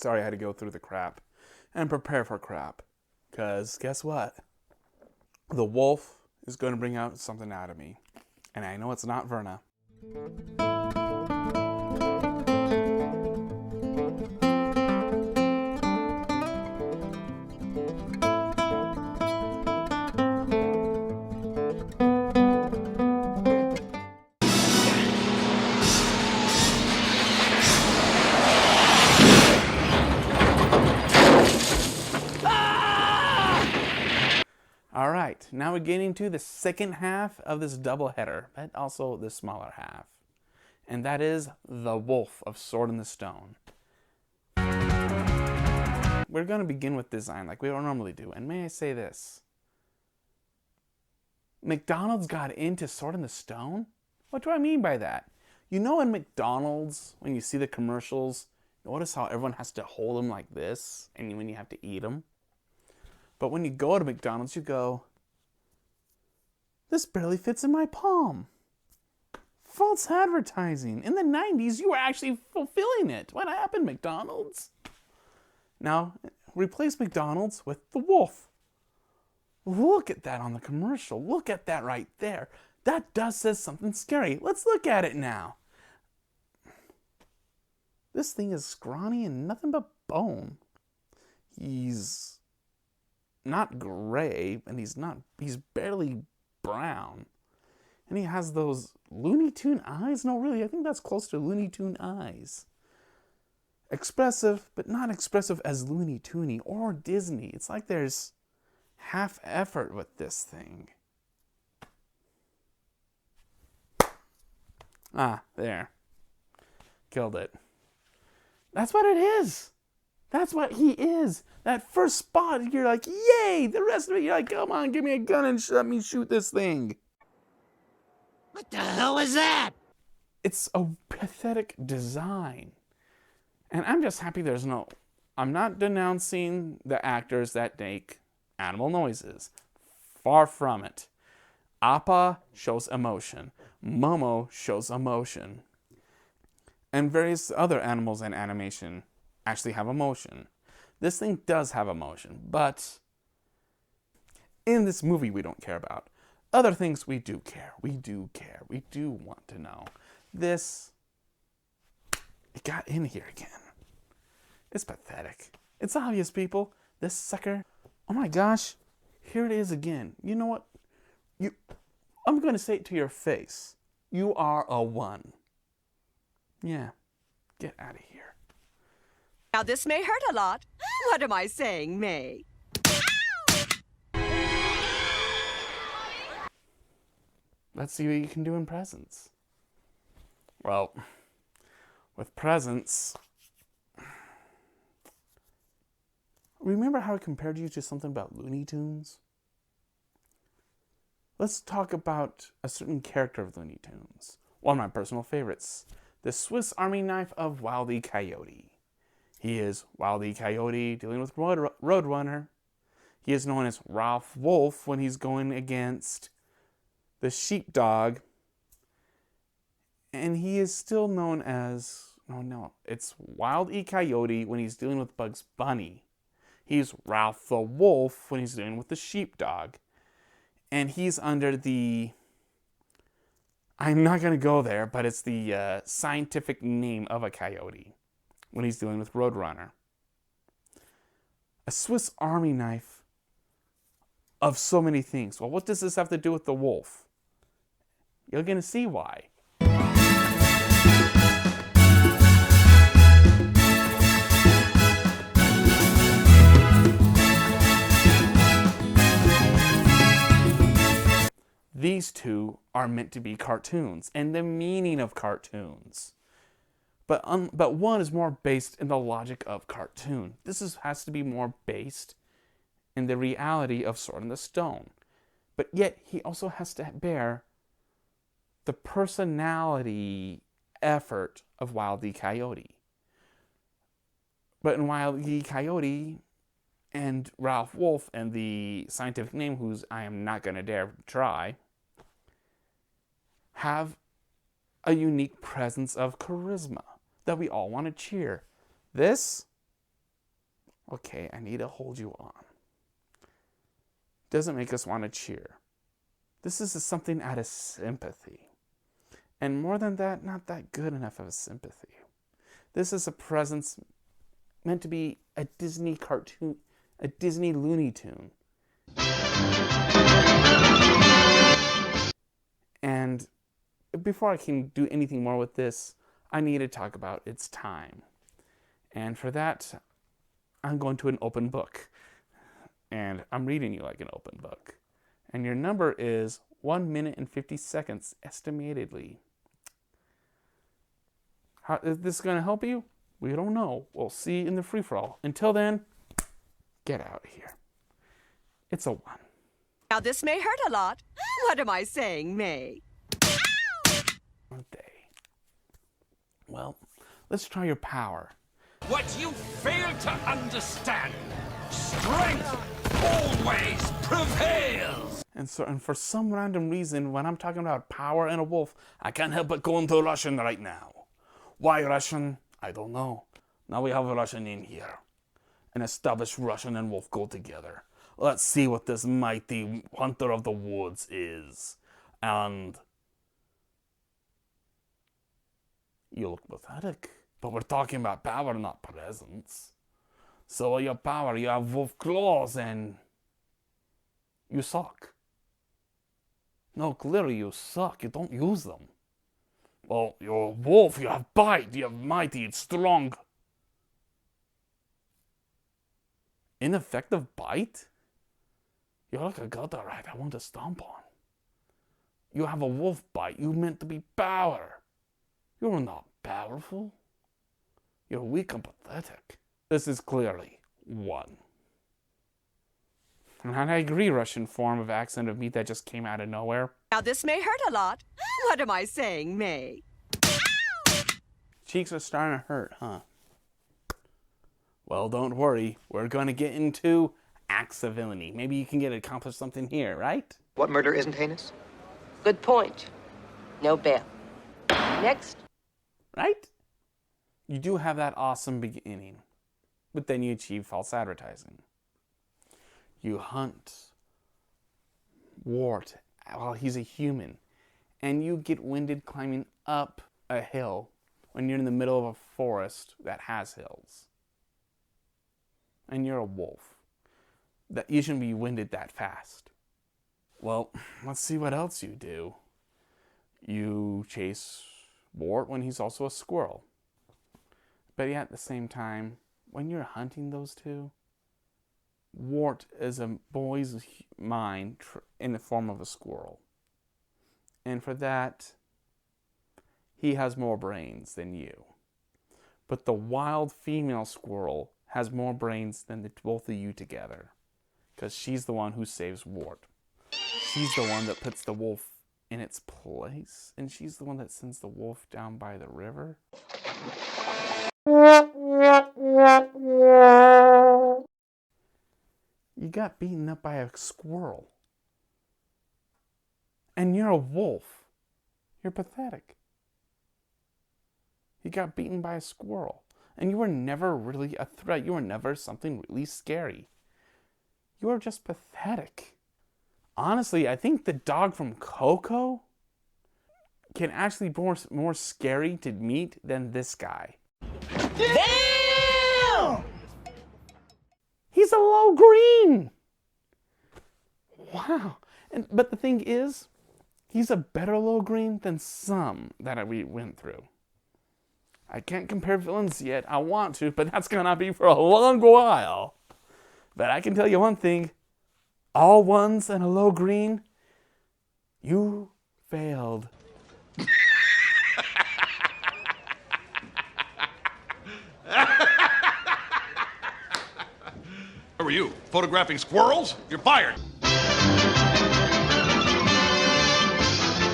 Sorry I had to go through the crap and prepare for crap. Because guess what? The wolf is going to bring out something out of me. And I know it's not Verna. All right, now we're getting to the second half of this doubleheader, but also the smaller half. And that is the Wolf of Sword in the Stone. We're going to begin with design like we normally do. And may I say this? McDonald's got into Sword in the Stone? What do I mean by that? You know in McDonald's, when you see the commercials, notice how everyone has to hold them like this, and when you have to eat them? But when you go to McDonald's, you go, this barely fits in my palm. False advertising. In the 90s, you were actually fulfilling it. What happened, McDonald's? Now, replace McDonald's with the wolf. Look at that on the commercial. Look at that right there. That does say something scary. Let's look at it now. This thing is scrawny and nothing but bone. He's not gray, and he's barely brown. And he has those Looney Tune eyes. No, really, I think that's close to Looney Tune eyes. Expressive, but not expressive as Looney Toony or Disney. It's like there's half effort with this thing. Ah, there. Killed it. That's what it is. That's what he is. That first spot, you're like, yay! The rest of it, you're like, come on, give me a gun and let me shoot this thing. What the hell is that? It's a pathetic design. And I'm just happy I'm not denouncing the actors that make animal noises. Far from it. Appa shows emotion. Momo shows emotion. And various other animals in animation actually have emotion. This thing does have emotion, but in this movie we don't care about. Other things we do care. We do care. We do want to know. This, it got in here again. It's pathetic. It's obvious, people. This sucker, oh my gosh, here it is again. You know what? I'm going to say it to your face. You are a 1. Yeah, get out of here. Now this may hurt a lot. What am I saying, May? Let's see what you can do in presents. Well, with presents, remember how I compared you to something about Looney Tunes? Let's talk about a certain character of Looney Tunes. One of my personal favorites, the Swiss Army knife of Wile E. Coyote. He is Wile E. Coyote dealing with Roadrunner. He is known as Ralph Wolf when he's going against the sheepdog. And he is still known as, it's Wile E. Coyote when he's dealing with Bugs Bunny. He's Ralph the Wolf when he's dealing with the sheepdog. And he's under the, I'm not going to go there, but it's the scientific name of a coyote when he's dealing with Roadrunner. A Swiss Army knife of so many things. Well, what does this have to do with the wolf? You're going to see why. These two are meant to be cartoons and the meaning of cartoons. But one is more based in the logic of cartoon. This has to be more based in the reality of Sword in the Stone. But yet he also has to bear the personality effort of Wile E. Coyote. But in Wile E. Coyote and Ralph Wolf and the scientific name, whose I am not going to dare try, have a unique presence of charisma that we all want to cheer. This Okay, I need to hold you on. Doesn't make us want to cheer. This is something out of sympathy. And more than that, not that good enough of a sympathy. This is a presence meant to be a Disney cartoon, a Disney Looney Tune. And before I can do anything more with this, I need to talk about its time. And for that, I'm going to an open book. And I'm reading you like an open book. And your number is 1 minute and 50 seconds, estimatedly. How is this going to help you? We don't know. We'll see in the free-for-all. Until then, get out of here. It's a 1. Now this may hurt a lot. What am I saying, May? Okay. Well, let's try your power. What you fail to understand, strength always prevails. And for some random reason, when I'm talking about power and a wolf, I can't help but go into Russian right now. Why Russian? I don't know. Now we have a Russian in here. An established Russian and wolf go together. Let's see what this mighty hunter of the woods is. And you look pathetic. But we're talking about power, not presence. So your power, you have wolf claws and you suck. No, clearly you suck. You don't use them. Well, you're a wolf, you have bite, you have mighty, it's strong. Ineffective bite? You're like a gutter rat I want to stomp on. You have a wolf bite, you meant to be power. You're not powerful. You're weak and pathetic. This is clearly 1. And I agree, Russian form of accent of meat that just came out of nowhere. Now this may hurt a lot. What am I saying, May? Cheeks are starting to hurt, huh? Well, don't worry. We're going to get into acts of villainy. Maybe you can accomplish something here, right? What murder isn't heinous? Good point. No bail. Next. Right? You do have that awesome beginning, but then you achieve false advertising. You hunt Wart while he's a human, and you get winded climbing up a hill when you're in the middle of a forest that has hills. And you're a wolf. That you shouldn't be winded that fast. Well, let's see what else you do. You chase Wart when he's also a squirrel. But yet at the same time, when you're hunting those two, Wart is a boy's mind in the form of a squirrel. And for that, he has more brains than you. But the wild female squirrel has more brains than the both of you together. Because she's the one who saves Wart. She's the one that puts the wolf in its place. And she's the one that sends the wolf down by the river. You got beaten up by a squirrel. And you're a wolf. You're pathetic. You got beaten by a squirrel. And you were never really a threat. You were never something really scary. You are just pathetic. Honestly, I think the dog from Coco can actually be more scary to meet than this guy. Damn! He's a low green. Wow. But the thing is, he's a better low green than some that we went through. I can't compare villains yet. I want to, but that's going to be for a long while. But I can tell you one thing. All ones and a low green, you failed. Who are you, photographing squirrels? You're fired.